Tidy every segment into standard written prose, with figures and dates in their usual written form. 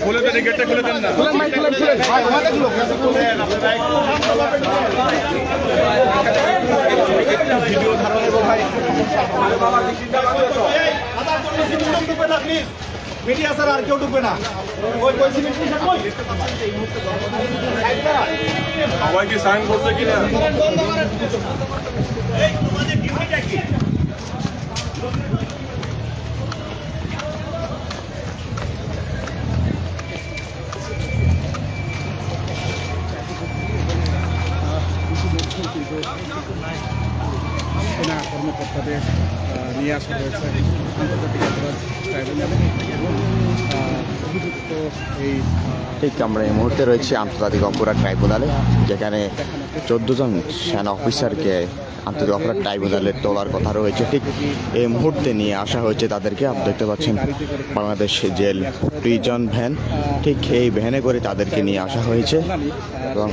খুলে দেন, গেটটা খুলে দেন না। ভিডিও ধারণের ভাই মিডিয়া স্যার আর কেউ ঢুকবে না। সবাই কি সাইন করছে কিনা? সেনা কর্মকর্তাদের নিয়ে আসা হয়েছে আন্তর্জাতিক অপরাধ ট্রাইব্যুনালে এবং অভিযুক্ত এই ঠিক আমরা এই মুহূর্তে রয়েছি আন্তর্জাতিক অপরাধ ট্রাইব্যুনালে, যেখানে 14 জন সেনা অফিসারকে আন্তর্জাতিক অপরাধ ট্রাইব্যুনালে তোলার কথা রয়েছে। ঠিক এই মুহূর্তে নিয়ে আসা হয়েছে তাদেরকে। আপনি দেখতে পাচ্ছেন বাংলাদেশ জেল প্রিজন ভ্যান, ঠিক এই ভ্যানে করে তাদেরকে নিয়ে আসা হয়েছে এবং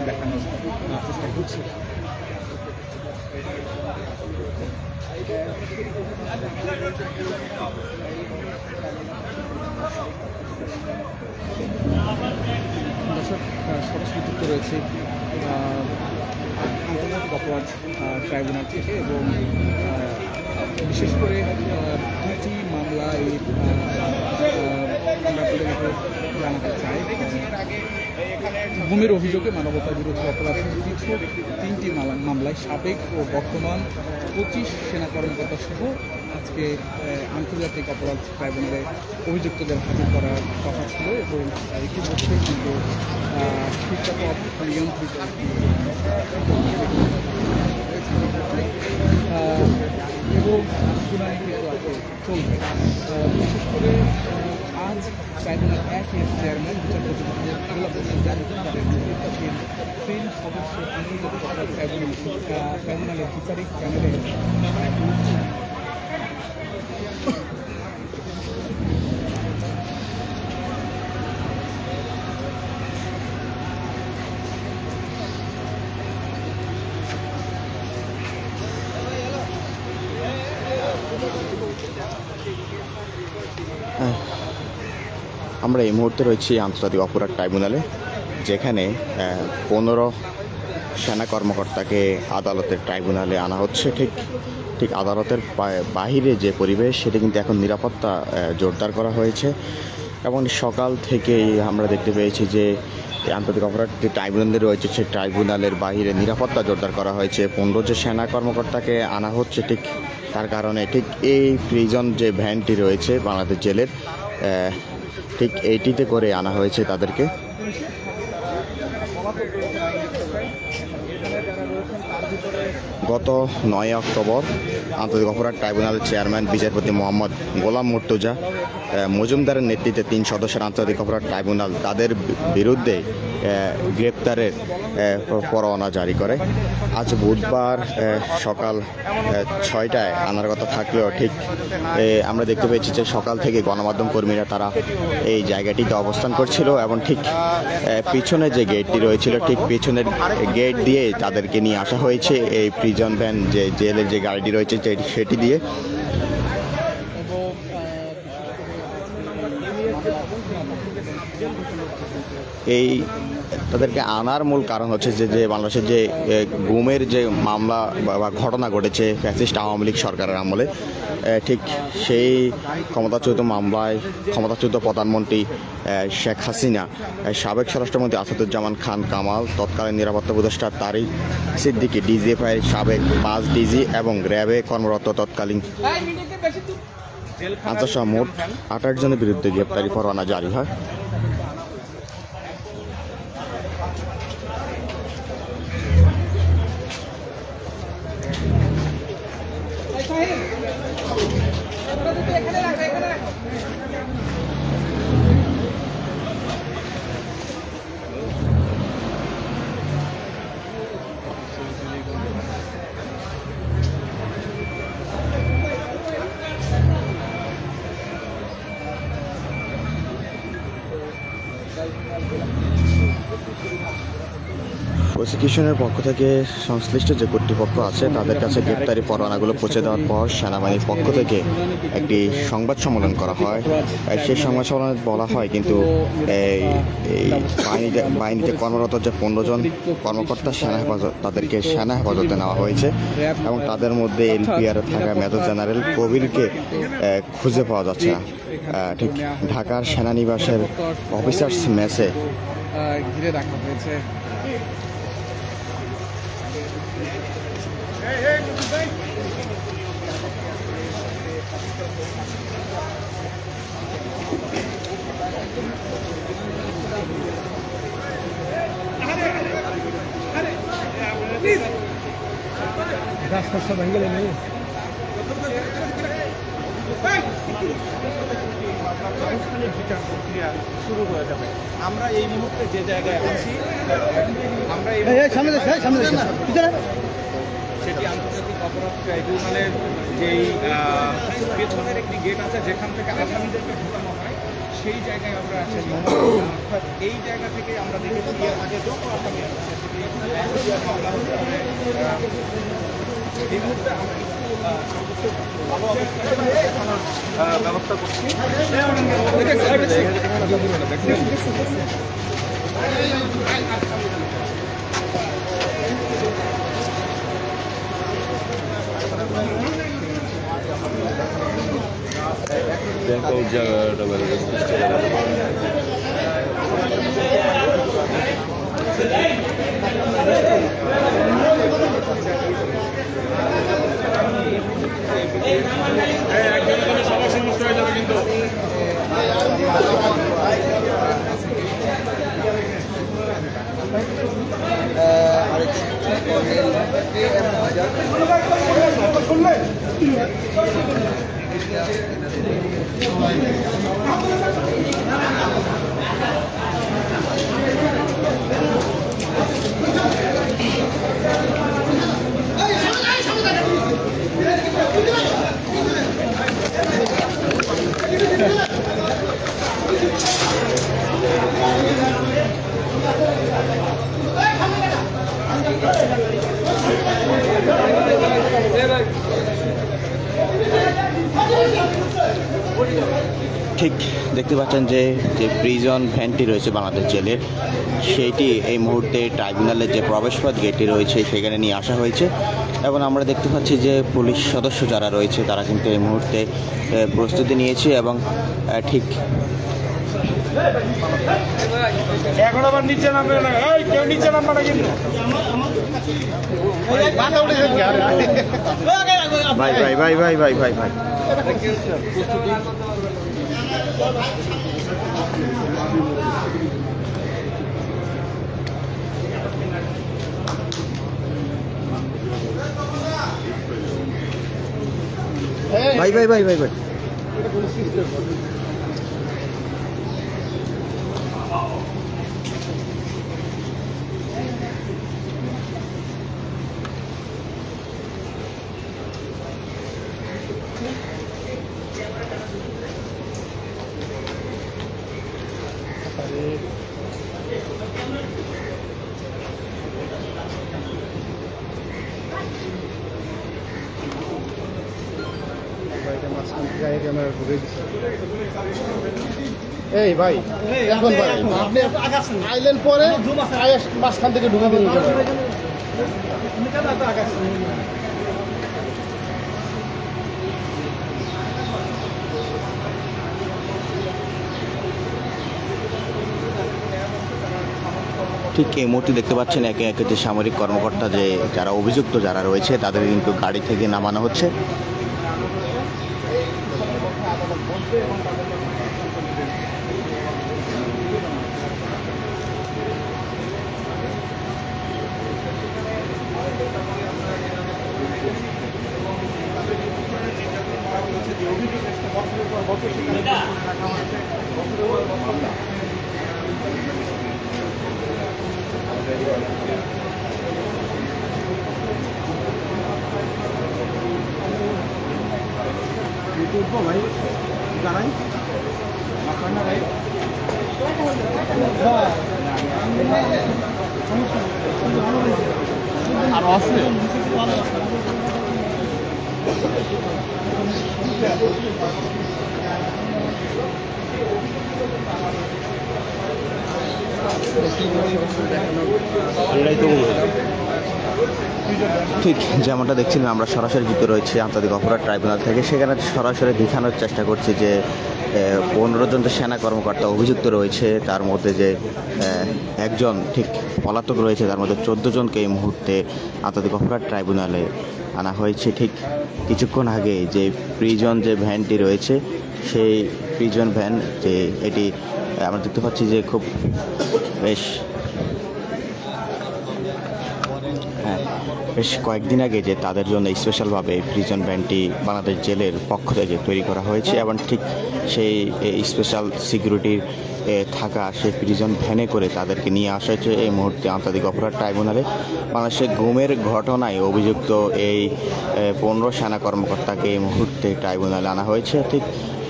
দেখানোর চেষ্টা করছি। দর্শক, সরাসরি যুক্ত রয়েছে আন্তর্জাতিক অপরাধ ট্রাইব্যুনাল থেকে এবং বিশেষ করে দুটি মামলায় আমরা জানাতে চাই। গুমের অভিযোগে মানবতা বিরোধী অপরাধের কিছু 3টি মামলায় সাবেক ও বর্তমান 25 সেনা কর্মকর্তা সহ আজকে আন্তর্জাতিক অপরাধ ট্রাইব্যুনালে অভিযুক্তদের হাজির করার কথা ছিল এবং ইতিমধ্যে কিন্তু শীর্ষপদ নিয়ন্ত্রিত এবং শুনানি কিন্তু আজকে চলবে। বিশেষ করে আজ ট্রাইব্যুনাল 1-এর চেয়ারম্যান বিচারপতি গোলাম হোসেন জাহাঙ্গীর তাদের নেতৃত্বাধীন 3 সদস্য আন্তর্জাতিক অপরাধ ট্রাইব্যুনালের বিচারিক প্যানেলে আমরা এই মুহূর্তে রয়েছি আন্তর্জাতিক অপরাধ ট্রাইব্যুনালে, যেখানে 15 সেনা কর্মকর্তাকে আদালতের ট্রাইব্যুনালে আনা হচ্ছে। ঠিক আদালতের বাহিরে যে পরিবেশ, সেটা কিন্তু এখন নিরাপত্তা জোরদার করা হয়েছে এবং সকাল থেকেই আমরা দেখতে পেয়েছি যে আন্তর্জাতিক অপরাধ যে ট্রাইব্যুনাল রয়েছে সেই ট্রাইব্যুনালের বাহিরে নিরাপত্তা জোরদার করা হয়েছে। 15 যে সেনা কর্মকর্তাকে আনা হচ্ছে, ঠিক তার কারণে ঠিক এই প্রিজন যে ভ্যানটি রয়েছে বাংলাদেশ জেলের, ঠিক এইটিতে করে আনা হয়েছে তাদেরকে। গত 9 অক্টোবর আন্তর্জাতিক অপরাধ ট্রাইব্যুনালের চেয়ারম্যান বিচারপতি মোহাম্মদ গোলাম মুর্তজা মজুমদারের নেতৃত্বে 3 সদস্যের আন্তর্জাতিক অপরাধ ট্রাইব্যুনাল তাদের বিরুদ্ধে গ্রেপ্তারের পরোয়ানা জারি করে। আজ বুধবার সকাল 6টায় আনার কথা থাকলেও ঠিক আমরা দেখতে পেয়েছি যে সকাল থেকে গণমাধ্যম কর্মীরা তারা এই জায়গাটিতে অবস্থান করছিল এবং ঠিক পিছনে যে গেটটি রয়েছিল, ঠিক পিছনের গেট দিয়ে তাদেরকে নিয়ে আসা হয়েছে এই প্রিজন ভ্যান, যে জেলের যে গাড়িটি রয়েছে সেটি দিয়ে। এই তাদেরকে আনার মূল কারণ হচ্ছে যে বাংলাদেশের যে গুমের যে মামলা বা ঘটনা ঘটেছে ফ্যাসিস্ট আওয়ামী লীগ সরকারের আমলে, ঠিক সেই ক্ষমতাচ্যুত মামলায় ক্ষমতাচ্যুত প্রধানমন্ত্রী শেখ হাসিনা, সাবেক স্বরাষ্ট্রমন্ত্রী আসাদুজ্জামান খান কামাল, তৎকালীন নিরাপত্তা উপদেষ্টা তারিক সিদ্দিকী, ডিজিএফআই সাবেক 5 ডিজি এবং র্যাবে কর্মরত তৎকালীন আন্তঃসহ মোট 28 জনের বিরুদ্ধে গ্রেপ্তারি পরোয়ানা জারি হয়। প্রসিকিউশনের পক্ষ থেকে সংশ্লিষ্ট যে কর্তৃপক্ষ আছে তাদের কাছে গ্রেপ্তারি পরোয়ানাগুলো পৌঁছে দেওয়ার পর সেনাবাহিনীর পক্ষ থেকে একটি সংবাদ সম্মেলন করা হয়। সেই সংবাদ সম্মেলনে বলা হয় কিন্তু এই বাহিনীতে কর্মরত যে 15 জন কর্মকর্তা সেনা হেফাজত তাদেরকে সেনা হেফাজতে নেওয়া হয়েছে এবং তাদের মধ্যে এলপিআরে থাকা মেজর জেনারেল কবিরকে খুঁজে পাওয়া যাচ্ছে না। ঠিক ঢাকার সেনানিবাসের অফিসার্স মেসে ঘিরে রাখা হয়েছে। শুরু হয়ে যাবে। আমরা এই মুহূর্তে যে জায়গায় আছি সেটি আন্তর্জাতিক অপরাধ ট্রাইব্যুনালের যেই পেছনের একটি গেট আছে যেখান থেকে আসামিদেরকে ঢোকানো হয় সেই জায়গায় আমরা আছি। অর্থাৎ এই জায়গা থেকে আমরা দেখেছি আগে যত আসামি আছে এই মুহূর্তে আমরা ভালো ব্যবস্থা করছি। সবার সমস্যা হয়ে যাবে কিন্তু ঠিক দেখতে পাচ্ছেন যে প্রিজন ভ্যানটি রয়েছে বাংলাদেশ জেলের, সেইটি এই মুহূর্তে ট্রাইব্যুনালের যে প্রবেশপথ গেটটি রয়েছে সেখানে নিয়ে আসা হয়েছে এবং আমরা দেখতে পাচ্ছি যে পুলিশ সদস্য যারা রয়েছে তারা কিন্তু এই মুহূর্তে প্রস্তুতি নিয়েছে এবং ঠিক এখন আবার নিচে নামবে না, কেউ নিচে নামবে না কিন্তু ভাই ভাই ভাই ভাই ভাই ভাই ভাই ভাই ভাই ভাই ভাই ভাই এই ভাই এখন ভাই আপনি আইলেন পরে মাঝখান থেকে ঢুকে দিন। ঠিক এই মুহূর্তে দেখতে পাচ্ছেন একে একে যে সামরিক কর্মকর্তা যে যারা অভিযুক্ত যারা রয়েছে তাদের কিন্তু গাড়ি থেকে নামানো হচ্ছে। ভাই জানাই ভাই আর আছে ঠিক যেমনটা দেখছিলেন, আমরা সরাসরি যুক্ত রয়েছি আন্তর্জাতিক অপরাধ ট্রাইব্যুনাল থেকে। সেখানে সরাসরি দেখানোর চেষ্টা করছি যে 15 জন যে সেনা কর্মকর্তা অভিযুক্ত রয়েছে, তার মধ্যে যে একজন ঠিক পলাতক রয়েছে, তার মধ্যে 14 জনকে এই মুহূর্তে আন্তর্জাতিক অপরাধ ট্রাইব্যুনালে আনা হয়েছে। ঠিক কিছুক্ষণ আগে যে প্রিজন যে ভ্যানটি রয়েছে, সেই প্রিজন ভ্যান যে এটি আমরা দেখতে পাচ্ছি যে খুব বেশ কয়েকদিন আগে যে তাদের জন্য স্পেশালভাবে প্রিজন ভ্যানটি বাংলাদেশ জেলের পক্ষ থেকে তৈরি করা হয়েছে এবং ঠিক সেই স্পেশাল সিকিউরিটির থাকা সেই প্রিজন ভ্যানে করে তাদেরকে নিয়ে আসা হয়েছে এই মুহূর্তে আন্তর্জাতিক অপরাধ ট্রাইব্যুনালে। বাংলাদেশের গুমের ঘটনায় অভিযুক্ত এই 15 সেনা কর্মকর্তাকে এই মুহূর্তে ট্রাইব্যুনালে আনা হয়েছে। ঠিক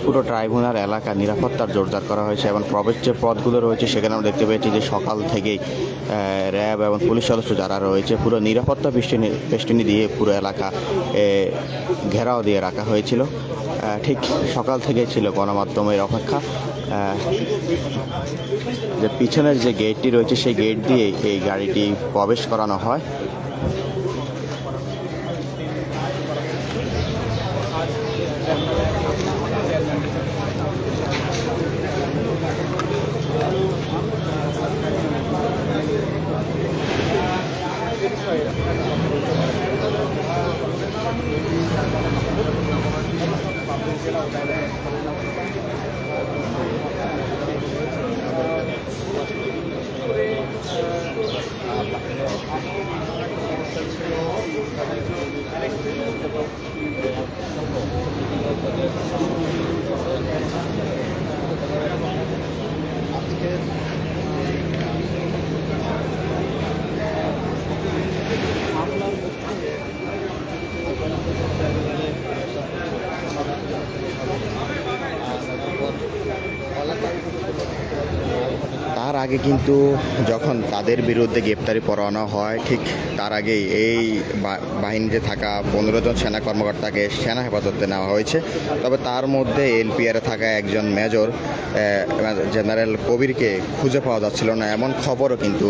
পুরো ট্রাইব্যুনাল এলাকা নিরাপত্তার জোরদার করা হয়েছে এবং প্রবেশ যে পথগুলো রয়েছে সেখানে আমরা দেখতে পেয়েছি যে সকাল থেকেই র্যাব এবং পুলিশ সদস্য যারা রয়েছে পুরো নিরাপত্তা বেষ্টনী দিয়ে পুরো এলাকা ঘেরাও দিয়ে রাখা হয়েছিল। ঠিক সকাল থেকে ছিল গণমাধ্যমের অপেক্ষা। যে পিছনের যে গেটটি রয়েছে সেই গেট দিয়ে এই গাড়িটি প্রবেশ করানো হয়। তার আগে কিন্তু যখন তাদের বিরুদ্ধে গ্রেপ্তারি পরোয়ানা হয়, ঠিক তার আগেই এই বাহিনীতে থাকা 15 জন সেনা কর্মকর্তাকে সেনা হেফাজতে নেওয়া হয়েছে। তবে তার মধ্যে এলপিআরে থাকা একজন মেজর জেনারেল কবিরকে খুঁজে পাওয়া যাচ্ছিল না, এমন খবরও কিন্তু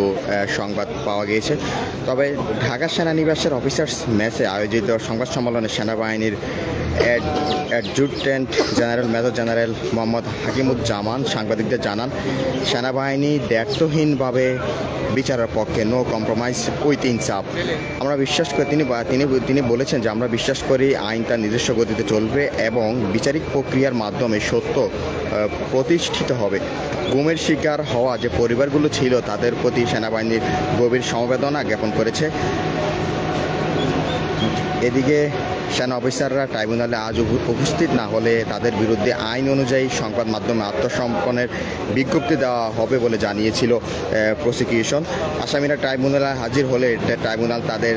সংবাদ পাওয়া গিয়েছে। তবে ঢাকা সেনানিবাসের অফিসার্স মেসে আয়োজিত সংবাদ সম্মেলনে সেনাবাহিনীর adjutant general major general Mohammad Hakimuzzaman সাংবাদিকদের জানান, সেনাবাহিনী দায়িত্বহীনভাবে বিচারের পক্ষে, নো কম্প্রোমাইজ উইথ ইনসাফ। আমরা বিশ্বাস করি, তিনি বলেছেন যে আমরা বিশ্বাস করি আইন তার নিজস্ব গতিতে চলবে এবং বিচারিক প্রক্রিয়ার মাধ্যমে সত্য প্রতিষ্ঠিত হবে। গুমের শিকার হওয়া যে পরিবারগুলো ছিল তাদের প্রতি সেনাবাহিনীর গভীর সমবেদনা জ্ঞাপন করেছে। এদিকে সেনা অফিসাররা ট্রাইব্যুনালে আজ উপস্থিত না হলে তাদের বিরুদ্ধে আইন অনুযায়ী সংবাদ মাধ্যমে আত্মসমর্পণের বিজ্ঞপ্তি দেওয়া হবে বলে জানিয়েছিল প্রসিকিউশন। আসামিরা ট্রাইব্যুনালে হাজির হলে ট্রাইব্যুনাল তাদের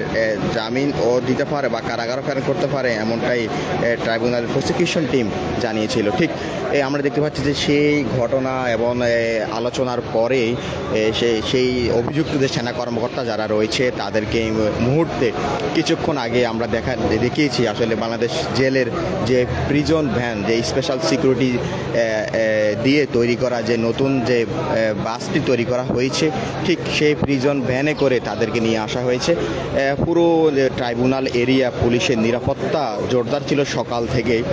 জামিন ও দিতে পারে বা কারাগার প্রেরণ করতে পারে, এমনটাই ট্রাইব্যুনাল প্রসিকিউশন টিম জানিয়েছিল। ঠিক আমরা দেখতে পাচ্ছি যে সেই ঘটনা এবং আলোচনার পরেই সেই অভিযুক্ত যে সেনা কর্মকর্তা যারা রয়েছে তাদেরকে এই মুহূর্তে কিছুক্ষণ আগে আমরা দেখিয়েছি আসলে বাংলাদেশ জেলের যে প্রিজন ভ্যান, যে স্পেশাল সিকিউরিটি দিয়ে তৈরি করা যে নতুন যে বাসটি তৈরি করা হয়েছে, ঠিক সেই প্রিজন ভ্যানে করে তাদেরকে নিয়ে আসা হয়েছে। পুরো ট্রাইব্যুনাল এরিয়া পুলিশের নিরাপত্তা জোরদার ছিল সকাল থেকেই।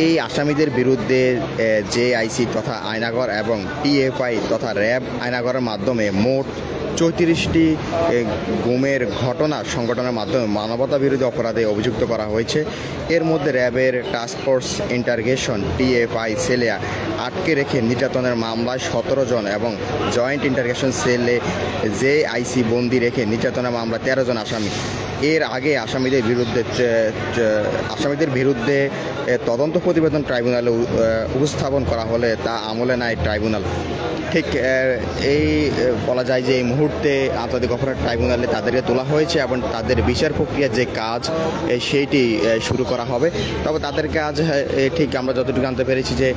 এই আসামিদের বিরুদ্ধে জেআইসি তথা আয়নাগর এবং টিএফআই তথা র্যাব আয়নাগরের মাধ্যমে মোট 34টি গুমের ঘটনা সংগঠনের মাধ্যমে মানবতা বিরোধী অপরাধে অভিযুক্ত করা হয়েছে। এর মধ্যে র্যাবের টাস্কফোর্স ইন্টারগেশন টিএফআই সেলে আটকে রেখে নির্যাতনের মামলায় 17 জন এবং জয়েন্ট ইন্টারগেশন সেলে জেআইসি বন্দি রেখে নির্যাতনের মামলায় 13 জন আসামি। এর আগে আসামিদের বিরুদ্ধে তদন্ত প্রতিবেদন ট্রাইব্যুনালে উপস্থাপন করা হলে তা আমলে নেয় ট্রাইব্যুনাল। ঠিক এই বলা যায় যে এই মুহূর্তে আন্তর্জাতিক অপরাধ ট্রাইব্যুনালে তাদেরকে তোলা হয়েছে এবং তাদের বিচার প্রক্রিয়ার যে কাজ সেইটি শুরু করা হবে। তবে তাদের কাজ ঠিক আমরা যতটুকু জানতে পেরেছি যে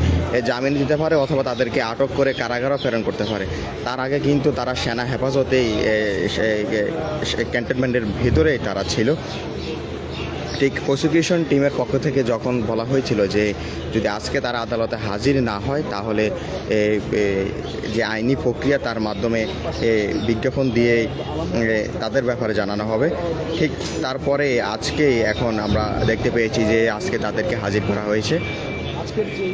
জামিন দিতে পারে অথবা তাদেরকে আটক করে কারাগারও প্রেরণ করতে পারে। তার আগে কিন্তু তারা সেনা হেফাজতেই ক্যান্টনমেন্টের ভিতরেই তারা ছিল। ঠিক প্রসিকিউশন টিমের পক্ষ থেকে যখন বলা হয়েছিল যে যদি আজকে তারা আদালতে হাজির না হয় তাহলে যে আইনি প্রক্রিয়া তার মাধ্যমে বিজ্ঞাপন দিয়ে তাদের ব্যাপারে জানানো হবে। ঠিক তারপরে আজকে এখন আমরা দেখতে পেয়েছি যে আজকে তাদেরকে হাজির করা হয়েছে। আজকের যে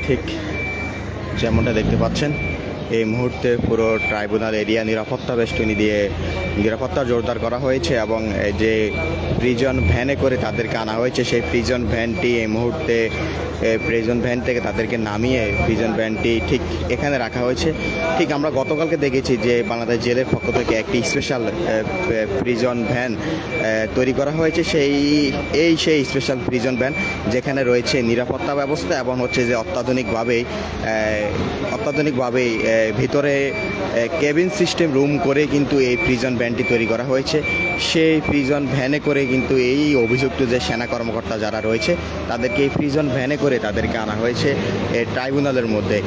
ঠিক যেমনটা দেখতে পাচ্ছেন এই মুহূর্তে পুরো ট্রাইব্যুনাল এরিয়া নিরাপত্তা বেষ্টনী দিয়ে নিরাপত্তা জোরদার করা হয়েছে এবং যে প্রিজন ভ্যানে করে তাদেরকে আনা হয়েছে সেই প্রিজন ভ্যানটি এই মুহূর্তে প্রিজন ভ্যান থেকে তাদেরকে নামিয়ে প্রিজন ভ্যানটি ঠিক এখানে রাখা হয়েছে। ঠিক আমরা গতকালকে দেখেছি যে বাংলাদেশ জেলের পক্ষ থেকে একটি স্পেশাল প্রিজন ভ্যান তৈরি করা হয়েছে। সেই স্পেশাল প্রিজন ভ্যান যেখানে রয়েছে নিরাপত্তা ব্যবস্থা এবং হচ্ছে যে অত্যাধুনিকভাবেই ভিতরে কেবিন সিস্টেম রুম করে কিন্তু এই প্রিজন ভ্যানটি তৈরি করা হয়েছে। সেই প্রিজন ভ্যানে করে কিন্তু এই অভিযুক্ত যে সেনা কর্মকর্তা যারা রয়েছে তাদেরকে এই প্রিজন ভ্যানে করে তাদেরকে আনা হয়েছে এই ট্রাইব্যুনালের মধ্যে।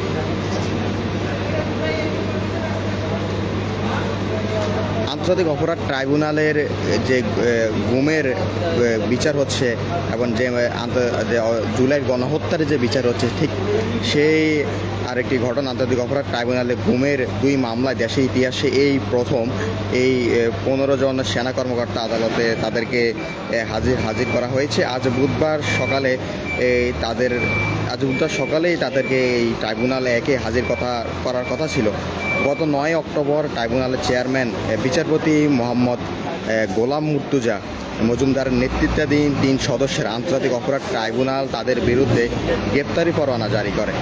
আন্তর্জাতিক অপরাধ ট্রাইব্যুনালের যে গুমের বিচার হচ্ছে এবং যে জুলাই গণহত্যার যে বিচার হচ্ছে ঠিক সেই আরেকটি ঘটনা আন্তর্জাতিক অপরাধ ট্রাইব্যুনালে গুমের 2 মামলায় দেশের ইতিহাসে এই প্রথম এই 15 জন সেনা কর্মকর্তা আদালতে তাদেরকে হাজির করা হয়েছে। আজ বুধবার সকালেই তাদেরকে এই ট্রাইব্যুনালে হাজির করার কথা ছিল। গত 9 অক্টোবর ট্রাইব্যুনালের চেয়ারম্যান বিচারপতি মোহাম্মদ গোলাম মুর্তুজা মজুমদারের নেতৃত্বাধীন 3 সদস্যের আন্তর্জাতিক অপরাধ ট্রাইব্যুনাল তাদের বিরুদ্ধে গ্রেপ্তারি পরোয়ানা জারি করে।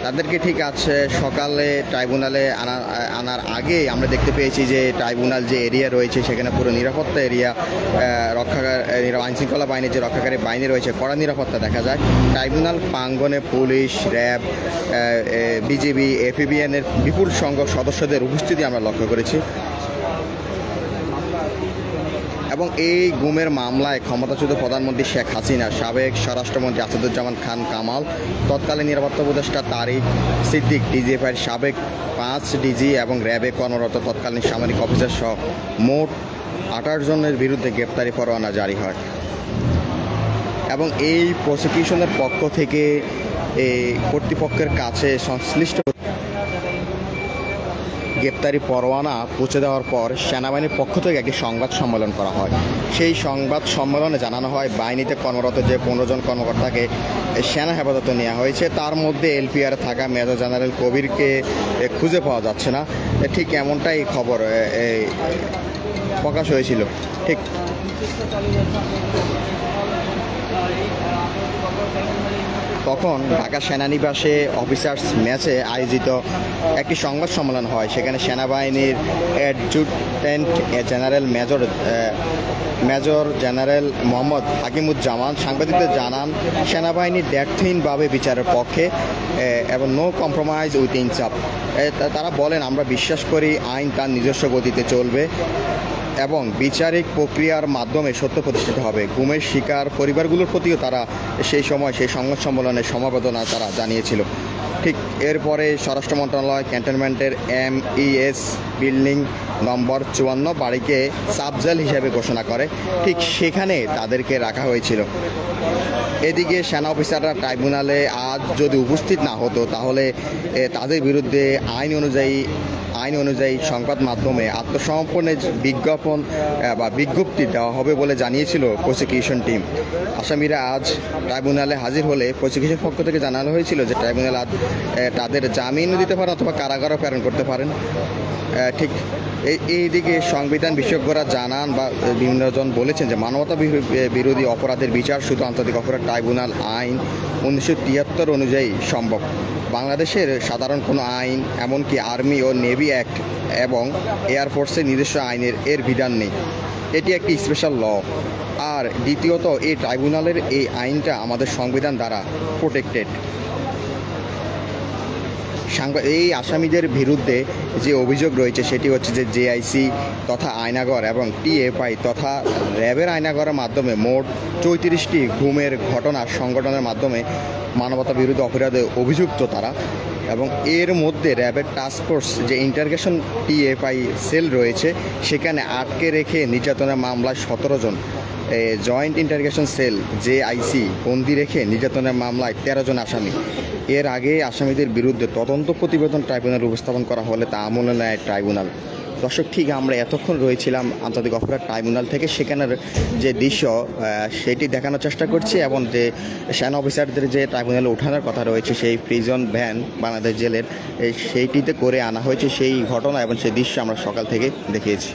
তাদেরকে ঠিক আছে সকালে ট্রাইব্যুনালে আনার আগে আমরা দেখতে পেয়েছি যে ট্রাইব্যুনাল যে এরিয়া রয়েছে সেখানে পুরো নিরাপত্তা এরিয়া আইনশৃঙ্খলা বাহিনীর যে রক্ষাকারী বাহিনী রয়েছে কড়া নিরাপত্তা দেখা যায়। ট্রাইব্যুনাল প্রাঙ্গণে পুলিশ, র্যাব, বিজিবি, এফবিএনের বিপুল সংখ্যক সদস্যদের উপস্থিতি আমরা লক্ষ্য করেছি এবং এই গুমের মামলায় ক্ষমতাচ্যুত প্রধানমন্ত্রী শেখ হাসিনা, সাবেক স্বরাষ্ট্রমন্ত্রী আসাদুজ্জামান খান কামাল, তৎকালীন নিরাপত্তা উপদেষ্টা তারিক সিদ্দিক, ডিজিএফআইয়ের সাবেক 5 ডিজি এবং র্যাবে কর্মরত তৎকালীন সামরিক অফিসার সহ মোট 28 জনের বিরুদ্ধে গ্রেপ্তারি পরোয়ানা জারি হয় এবং এই প্রসিকিউশনের পক্ষ থেকে কর্তৃপক্ষের কাছে সংশ্লিষ্ট গ্রেপ্তারি পরোয়ানা পৌঁছে দেওয়ার পর সেনাবাহিনীর পক্ষ থেকে একটি সংবাদ সম্মেলন করা হয়। সেই সংবাদ সম্মেলনে জানানো হয় বাহিনীতে কর্মরত যে 15 জন কর্মকর্তাকে সেনা হেফাজতে নেওয়া হয়েছে তার মধ্যে এলপিআর থাকা মেজর জেনারেল কবিরকে খুঁজে পাওয়া যাচ্ছে না। ঠিক এমনটাই খবর প্রকাশ হয়েছিল। ঠিক তখন ঢাকা সেনানিবাসে অফিসার্স মেসে আয়োজিত একটি সংবাদ সম্মেলন হয়। সেখানে সেনাবাহিনীর adjutant general major general Mohammad Hakimuzzaman সাংবাদিকদের জানান সেনাবাহিনী দ্ব্যর্থহীনভাবে বিচারের পক্ষে এবং নো কম্প্রোমাইজ উইথ ইনসাফ। তারা বলেন আমরা বিশ্বাস করি আইন তার নিজস্ব গতিতে চলবে এবং বিচারিক প্রক্রিয়ার মাধ্যমে সত্য প্রতিষ্ঠিত হবে। গুমের শিকার পরিবারগুলোর প্রতিও তারা সেই সময় সেই সংবাদ সম্মেলনে সমবেদনা তারা জানিয়েছিল। ঠিক এরপরে স্বরাষ্ট্র মন্ত্রণালয় ক্যান্টনমেন্টের MES বিল্ডিং নম্বর 54 বাড়িকে সাবজেল হিসেবে ঘোষণা করে। ঠিক সেখানে তাদেরকে রাখা হয়েছিল। এদিকে সেনা অফিসাররা ট্রাইব্যুনালে আজ যদি উপস্থিত না হতো তাহলে তাদের বিরুদ্ধে আইন অনুযায়ী আইন অনুযায়ী সংবাদ মাধ্যমে আত্মসমর্পণের বিজ্ঞাপন বা বিজ্ঞপ্তি দেওয়া হবে বলে জানিয়েছিল প্রসিকিউশন টিম। আসামিরা আজ ট্রাইব্যুনালে হাজির হলে প্রসিকিউশন পক্ষ থেকে জানানো হয়েছিল যে ট্রাইব্যুনাল আজ তাদের জামিনও দিতে পারেন অথবা কারাগারও প্রেরণ করতে পারেন। ঠিক এইদিকে সংবিধান বিশেষজ্ঞরা জানান বা বিভিন্নজন বলেছেন যে মানবতা বিরোধী অপরাধের বিচার শুধু আন্তর্জাতিক অপরাধ ট্রাইব্যুনাল আইন 1973 অনুযায়ী সম্ভব। বাংলাদেশের সাধারণ কোনো আইন, এমনকি আর্মি ও নেভি অ্যাক্ট এবং এয়ারফোর্সের নিজস্ব আইনের এর বিধান নেই। এটি একটি স্পেশাল ল। আর দ্বিতীয়ত এই ট্রাইব্যুনালের এই আইনটা আমাদের সংবিধান দ্বারা প্রোটেক্টেড। এই আসামিদের বিরুদ্ধে যে অভিযোগ রয়েছে সেটি হচ্ছে যে জেআইসি তথা আয়নাগর এবং টিএফআই তথা র্যাবের আয়নাগরের মাধ্যমে মোট 34টি গুমের ঘটনা সংগঠনের মাধ্যমে মানবতা বিরোধী অপরাধে অভিযুক্ত তারা। এবং এর মধ্যে র্যাবের টাস্কফোর্স যে ইন্টারগেশন টিএফআই সেল রয়েছে সেখানে আটকে রেখে নির্যাতনের মামলায় 17 জন, জয়েন্ট ইন্টারগেশন সেল জেআইসি বন্দি রেখে নির্যাতনের মামলায় 13 জন আসামি। এর আগে আসামিদের বিরুদ্ধে তদন্ত প্রতিবেদন ট্রাইব্যুনাল উপস্থাপন করা হলে তা আমলে নেয় ট্রাইব্যুনাল। দর্শক, ঠিক আমরা এতক্ষণ রয়েছিলাম আন্তর্জাতিক অপরাধ ট্রাইব্যুনাল থেকে, সেখানের যে দৃশ্য সেটি দেখানোর চেষ্টা করছি এবং যে সেনা অফিসারদের যে ট্রাইব্যুনালে ওঠানোর কথা রয়েছে সেই প্রিজন ভ্যান বাংলাদেশ জেলের সেইটিতে করে আনা হয়েছে সেই ঘটনা এবং সেই দৃশ্য আমরা সকাল থেকে দেখিয়েছি।